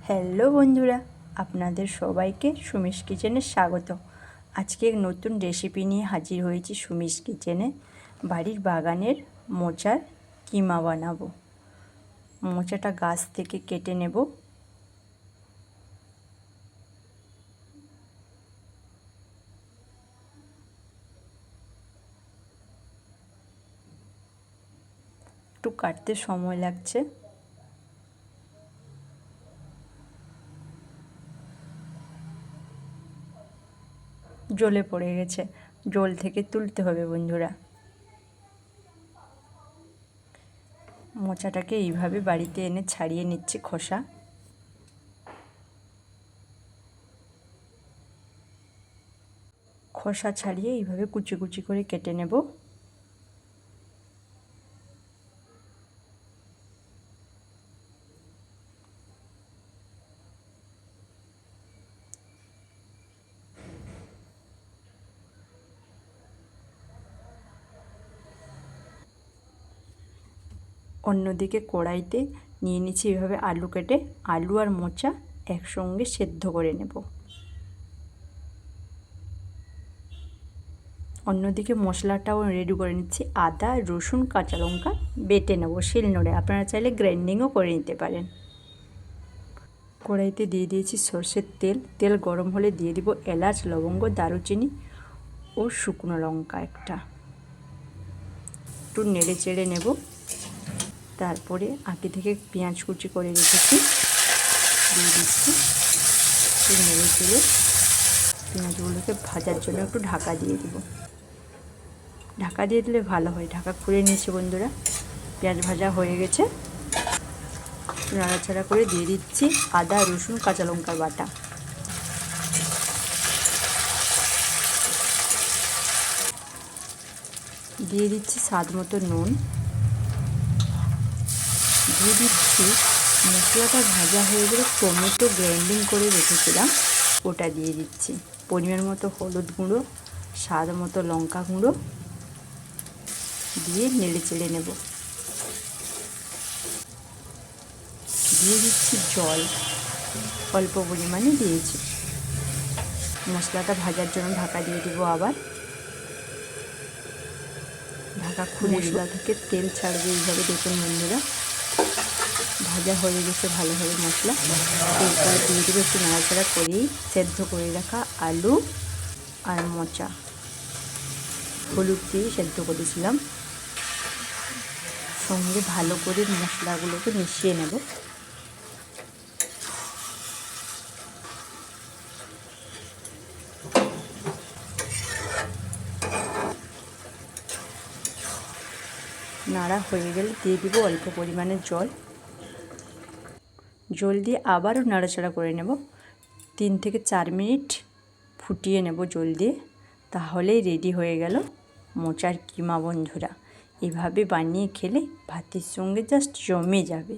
Hello বন্ধুরা, আপনাদের সবাইকে সুমিস কিচেনে স্বাগত। আজকে নতুন রেসিপি নিয়ে হাজির হয়েছি সুমিস কিচেনে। বাড়ির বাগানের মোচার কিমা বানাবো। মোচাটা গাছ থেকে কেটে নেব। একটু কাটতে সময় লাগছে। জলে পড়ে গেছে, জল থেকে তুলতে হবে বন্ধুরা। মোচাটাকে এইভাবে বাড়িতে এনে ছাড়িয়ে নিচ্ছি খোসা। খোসা ছাড়িয়ে এইভাবে কুচি কুচি করে কেটে নেব। অন্যদিকে কড়াইতে নিয়ে নিচ্ছি এভাবে আলু কেটে। আলু আর মোচা একসঙ্গে সেদ্ধ করে নেব। অন্যদিকে মশলাটাও রেডি করে নিচ্ছি। আদা, রসুন, কাঁচা লঙ্কা বেটে নেব শিলনোড়ে। আপনারা চাইলে গ্রাইন্ডিংও করে নিতে পারেন। কড়াইতে দিয়ে দিয়েছি সর্ষের তেল। তেল গরম হলে দিয়ে দিব এলাচ, লবঙ্গ, দারুচিনি ও শুকনো লঙ্কা একটা। একটু নেড়ে চেড়ে নেব। তারপরে আগে থেকে পেঁয়াজ কুচি করে রেখেছি দিয়ে দিচ্ছি। একটু নেড়ে চেড়ে পেঁয়াজগুলোকে ভাজার জন্য একটু ঢাকা দিয়ে দিব। ঢাকা দিয়ে দিলে ভালো হয়। ঢাকা খুলে নিয়েছি বন্ধুরা। পেঁয়াজ ভাজা হয়ে গেছে। নাড়াচাড়া করে দিয়ে দিচ্ছি আদা, রসুন, কাঁচা লঙ্কার বাটা। দিয়ে দিচ্ছি স্বাদ মতো নুন। দিয়ে দিচ্ছি মশলাটা ভাজা হয়ে গেলে টমেটো গ্রাইন্ডিং করে রেখেছিলাম, ওটা দিয়ে দিচ্ছি। পরিমাণ মতো হলুদ গুঁড়ো, স্বাদ মতো লঙ্কা গুঁড়ো দিয়ে নেড়ে চেড়ে নেব। দিয়ে দিচ্ছি জল, অল্প পরিমাণে দিয়েছি। মশলাটা ভাজার জন্য ঢাকা দিয়ে দেব আবার। ঢাকা খুলে মশলা থেকে তেল ছাড়বে এইভাবে। দেখুন বন্ধুরা, ভাজা হয়ে গেছে ভালোভাবে মশলা। এরপর দিয়ে দেবো একটু নাড়াচাড়া করেই সেদ্ধ করে রাখা আলু আর মোচা। হলুদ দিয়ে সেদ্ধ করেছিলাম। সঙ্গে ভালো করে মশলাগুলোকে মিশিয়ে নেব। নাড়া হয়ে গেলে দিয়ে দিব অল্প পরিমাণে জল। জল দিয়ে আবারও নাড়াচাড়া করে নেব। 3 থেকে 4 মিনিট ফুটিয়ে নেব জল দিয়ে। তাহলেই রেডি হয়ে গেল মোচার কিমা বন্ধুরা। এভাবে বানিয়ে খেলে ভাতের সঙ্গে জাস্ট জমে যাবে।